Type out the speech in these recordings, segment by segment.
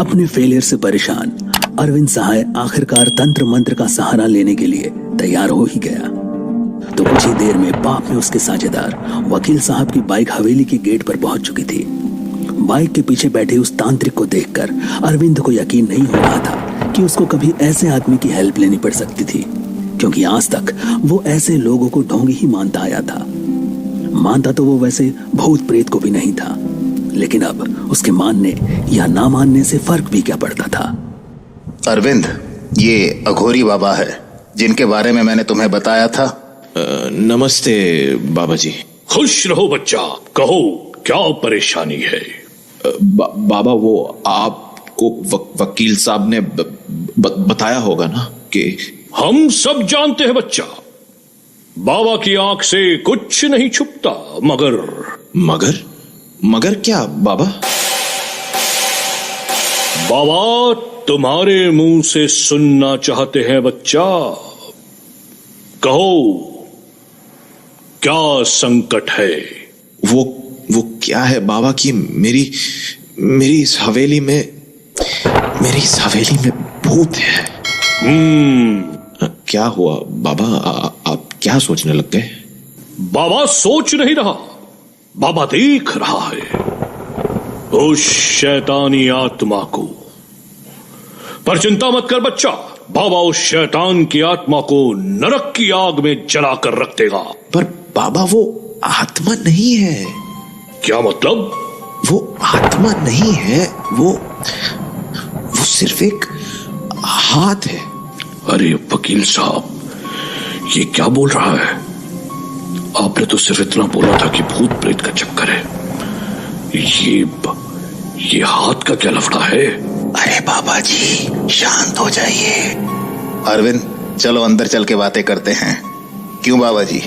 अपने फेलियर से परेशान अरविंद सहाय आखिरकार तंत्र मंत्र का सहारा लेने के लिए तैयार हो ही गया। तो कुछ ही देर में पाप में उसके साझेदार वकील साहब की बाइक हवेली के गेट पर पहुंच चुकी थी। बाइक के पीछे बैठे उस तांत्रिक को देखकर अरविंद को यकीन नहीं हो रहा था कि उसको कभी ऐसे आदमी की हेल्प लेनी पड़ सकती थी, क्योंकि आज तक वो ऐसे लोगों को ढोंगी ही मानता आया था। मानता तो वो वैसे भूत प्रेत को भी नहीं था, लेकिन अब उसके मानने या ना मानने से फर्क भी क्या पड़ता था। अरविंद, ये अघोरी बाबा है जिनके बारे में मैंने तुम्हें बताया था। नमस्ते बाबा जी। खुश रहो बच्चा, कहो क्या परेशानी है? बाबा वो आपको वकील साहब ने बताया होगा ना कि हम सब जानते हैं बच्चा, बाबा की आंख से कुछ नहीं छुपता। मगर क्या बाबा? बाबा तुम्हारे मुंह से सुनना चाहते हैं बच्चा। कहो क्या संकट है? वो क्या है बाबा की मेरी इस हवेली में भूत है। क्या हुआ बाबा? आप क्या सोचने लग गए? बाबा सोच नहीं रहा, बाबा देख रहा है उस शैतानी आत्मा को। पर चिंता मत कर बच्चा, बाबा उस शैतान की आत्मा को नरक की आग में जलाकर रख देगा। पर बाबा वो आत्मा नहीं है। क्या मतलब? वो आत्मा नहीं है, वो सिर्फ एक हाथ है। अरे वकील साहब, ये क्या बोल रहा है? आपने तो सिर्फ इतना बोला था कि भूत प्रेत का चक्कर है। ये हाथ का क्या लफड़ा है? अरे बाबा जी शांत हो जाइए। अरविंद चलो अंदर चल के बातें करते हैं। क्यों बाबा जी,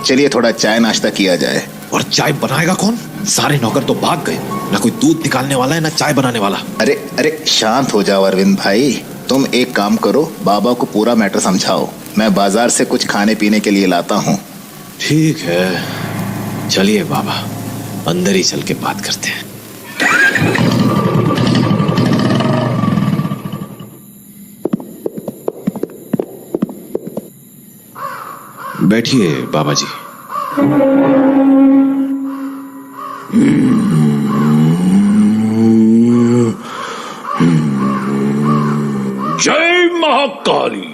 चलिए थोड़ा चाय नाश्ता किया जाए। और चाय बनाएगा कौन? सारे नौकर तो भाग गए, ना कोई दूध निकालने वाला है ना चाय बनाने वाला। अरे शांत हो जाओ अरविंद भाई। तुम एक काम करो, बाबा को पूरा मैटर समझाओ। मैं बाजार से कुछ खाने पीने के लिए लाता हूँ। ठीक है, चलिए बाबा अंदर ही चल के बात करते हैं। बैठिए बाबा जी। जय महाकाली।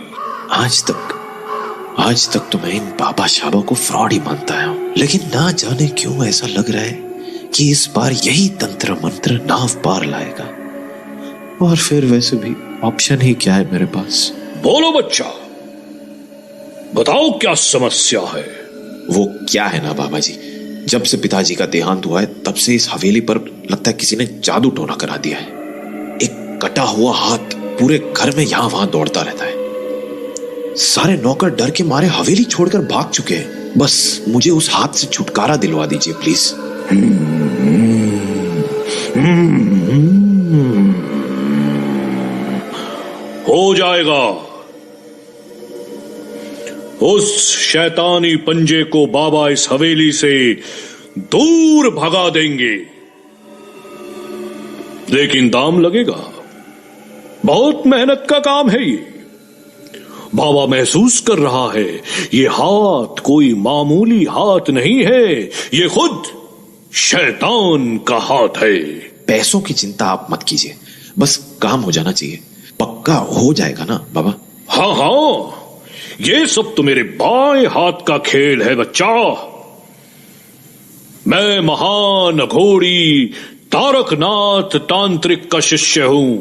आज तक तो मैं इन बाबा शाबा को फ्रॉड ही मानता हूं, लेकिन ना जाने क्यों ऐसा लग रहा है कि इस बार यही तंत्र मंत्र नाव पार लाएगा। और फिर वैसे भी ऑप्शन ही क्या है मेरे पास? बोलो बच्चा, बताओ क्या समस्या है? वो क्या है ना बाबा जी, जब से पिताजी का देहांत हुआ है तब से इस हवेली पर लगता है किसी ने जादू टोना करा दिया है। एक कटा हुआ हाथ पूरे घर में यहां वहां दौड़ता रहता है। सारे नौकर डर के मारे हवेली छोड़कर भाग चुके हैं। बस मुझे उस हाथ से छुटकारा दिलवा दीजिए प्लीज। हो जाएगा। उस शैतानी पंजे को बाबा इस हवेली से दूर भगा देंगे, लेकिन दाम लगेगा। बहुत मेहनत का काम है ये। बाबा महसूस कर रहा है ये हाथ कोई मामूली हाथ नहीं है, ये खुद शैतान का हाथ है। पैसों की चिंता आप मत कीजिए, बस काम हो जाना चाहिए। पक्का हो जाएगा ना बाबा? हाँ, ये सब तो मेरे बाएं हाथ का खेल है बच्चा। मैं महान अघोरी तारकनाथ तांत्रिक का शिष्य हूं।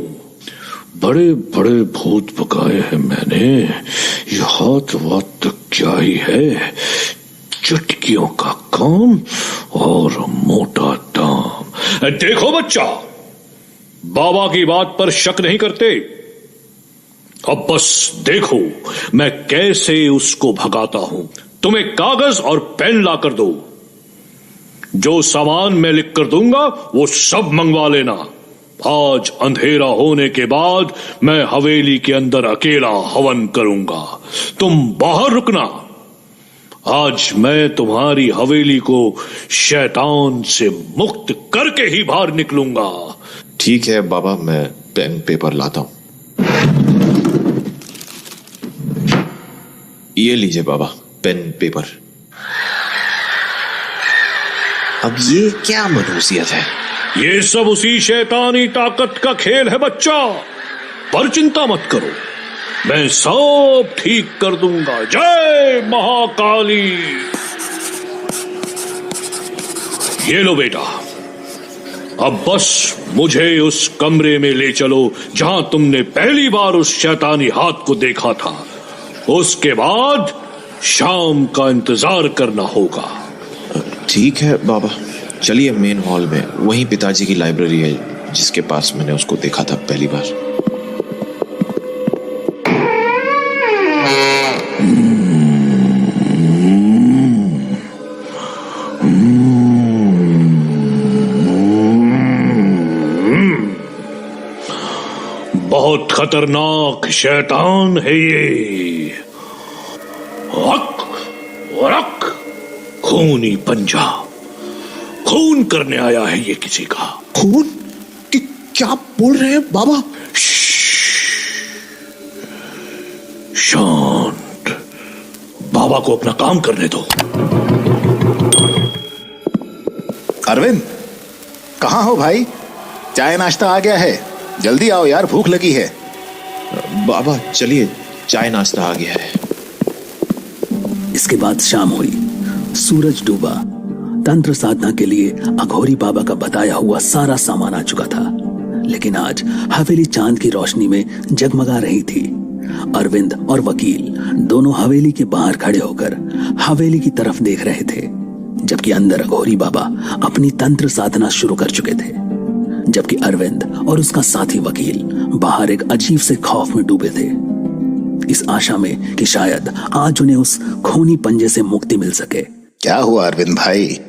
बड़े बड़े भूत भगाए हैं मैंने। ये हाथ वात तक क्या ही है, चुटकियों का काम और मोटा दाम। देखो बच्चा, बाबा की बात पर शक नहीं करते। अब बस देखो मैं कैसे उसको भगाता हूं। तुम एक कागज और पेन ला कर दो। जो सामान मैं लिख कर दूंगा वो सब मंगवा लेना। आज अंधेरा होने के बाद मैं हवेली के अंदर अकेला हवन करूंगा, तुम बाहर रुकना। आज मैं तुम्हारी हवेली को शैतान से मुक्त करके ही बाहर निकलूंगा। ठीक है बाबा, मैं पेन पेपर लाता हूं। ये लीजिए बाबा, पेन पेपर। अब ये क्या मनहूसियत है? ये सब उसी शैतानी ताकत का खेल है बच्चा, पर चिंता मत करो, मैं सब ठीक कर दूंगा। जय महाकाली। ये लो बेटा, अब बस मुझे उस कमरे में ले चलो जहां तुमने पहली बार उस शैतानी हाथ को देखा था। उसके बाद शाम का इंतजार करना होगा। ठीक है बाबा, चलिए मेन हॉल में, वहीं पिताजी की लाइब्रेरी है जिसके पास मैंने उसको देखा था पहली बार। बहुत खतरनाक शैतान है ये। रख रख, खूनी पंजा, खून करने आया है ये किसी का। खून? क्या बोल रहे हैं बाबा? शांत, बाबा को अपना काम करने दो। अरविंद, कहाँ हो भाई? चाय नाश्ता आ गया है, जल्दी आओ यार, भूख लगी है। बाबा चलिए, चाय नाश्ता आ गया है। इसके बाद शाम हुई, सूरज डूबा। तंत्र साधना के लिए अघोरी बाबा का बताया हुआ सारा सामान आ चुका था, लेकिन आज हवेली चांद की रोशनी में जगमगा रही थी। अरविंद और वकील दोनों हवेली के बाहर खड़े होकर हवेली की तरफ देख रहे थे, जबकि अंदर अघोरी बाबा अपनी तंत्र साधना शुरू कर चुके थे, जबकि अरविंद और उसका साथी वकील बाहर एक अजीब से खौफ में डूबे थे, इस आशा में कि शायद आज उन्हें उस खूनी पंजे से मुक्ति मिल सके। क्या हुआ अरविंद भाई?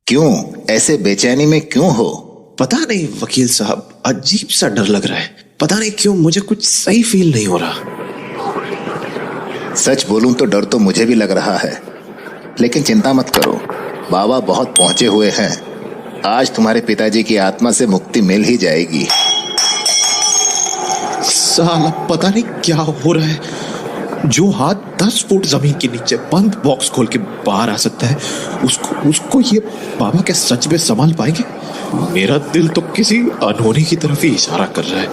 क्यों ऐसे बेचैनी में क्यों हो? पता नहीं वकील साहब, अजीब सा डर लग रहा है। पता नहीं क्यों मुझे कुछ सही फील नहीं हो रहा। सच बोलूं तो डर तो मुझे भी लग रहा है, लेकिन चिंता मत करो, बाबा बहुत पहुंचे हुए हैं। आज तुम्हारे पिताजी की आत्मा से मुक्ति मिल ही जाएगी। साला पता नहीं क्या हो रहा है। जो हाथ 10 फुट जमीन के नीचे बंद बॉक्स खोल के बाहर आ सकता है, उसको ये बाबा क्या सच में संभाल पाएंगे? मेरा दिल तो किसी अनहोनी की तरफ ही इशारा कर रहा है।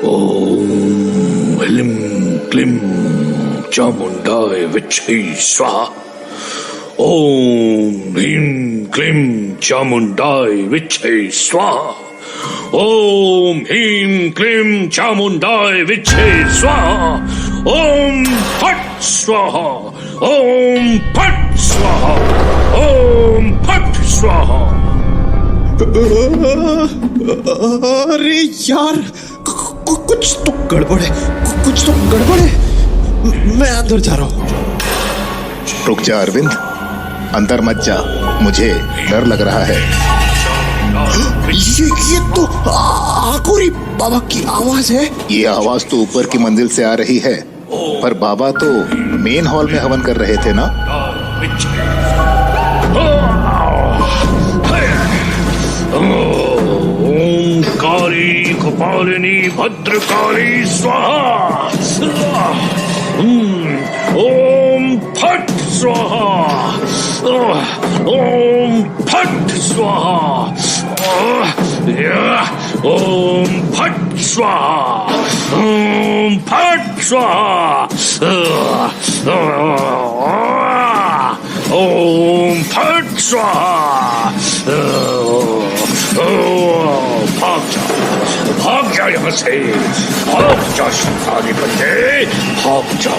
ओम ह्लीं क्लीं चामुंडाय विच्छे स्वाहा। ओम ह्रीं क्लीं चामुंडाय विच्छे स्वाहा। ओम ह्रीं क्लीं चामुंडाय विच्छे स्वाहा। ओम फट स्वाहा। ओम फट स्वाहा। ओम फट स्वाहा। अरे यार, कुछ तो गड़बड़ है, कुछ तो गड़बड़ है। मैं अंदर जा रहा हूँ। रुक जा अरविंद, अंदर मत जा, मुझे डर लग रहा है। ये तो अघोरी बाबा की आवाज है। ये आवाज तो ऊपर की मंजिल से आ रही है, पर बाबा तो मेन हॉल में हवन कर रहे थे ना। ओंकारी कपालिनी भद्रकाली स्वाहा। ओम फट स्वाहा। ओम फट स्वाहा। ओम फट स्वाहा। ओम फट स्वाहा। ओम फट स्वाहा। भाग जा यहां से, भाग जा शैतानी बंदे, भाग जा।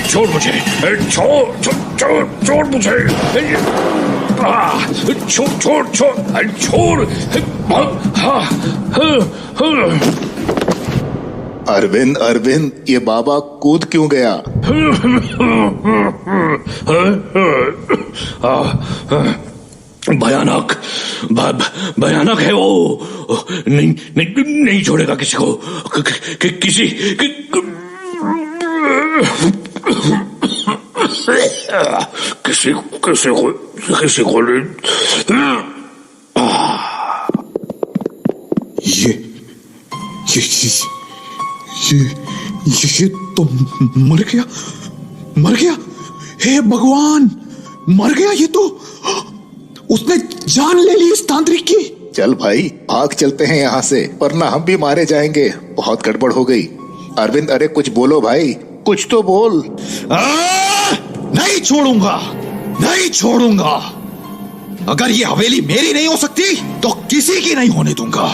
छोड़ मुझे, छोड़ मुझे, छोड़। अरविंद अरविंद, ये बाबा कूद क्यों गया? भयानक भयानक है वो। नहीं नहीं नहीं छोड़ेगा किसी को, किसी किसी किसी को ये तो मर गया, मर गया। हे भगवान, मर गया ये तो। उसने जान ले ली इस तांत्रिक की। चल भाई भाग चलते हैं यहाँ से, वरना हम भी मारे जाएंगे। बहुत गड़बड़ हो गई। अरविंद अरे कुछ बोलो भाई, कुछ तो बोल। नहीं छोड़ूंगा, नहीं छोड़ूंगा। अगर ये हवेली मेरी नहीं हो सकती तो किसी की नहीं होने दूंगा।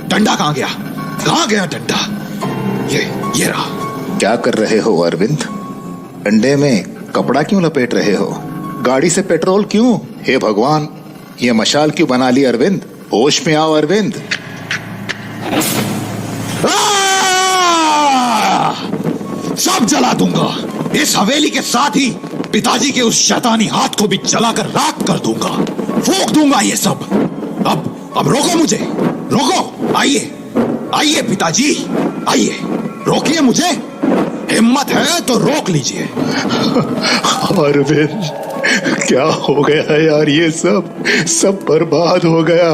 डंडा कहाँ गया, कहाँ गया डंडा? ये रहा। क्या कर रहे हो अरविंद? डंडे में कपड़ा क्यों लपेट रहे हो? गाड़ी से पेट्रोल क्यों? हे भगवान, ये मशाल क्यों बना ली अरविंद? होश में आओ अरविंद। सब जला दूंगा। इस हवेली के साथ ही पिताजी के उस शैतानी हाथ को भी जलाकर राख कर दूंगा, फूंक दूंगा ये सब। अब रोको मुझे, रोको। आइए आइए पिताजी, आइए, रोकिए मुझे। हिम्मत है तो रोक लीजिए। अरविंद क्या हो गया यार? ये सब बर्बाद हो गया।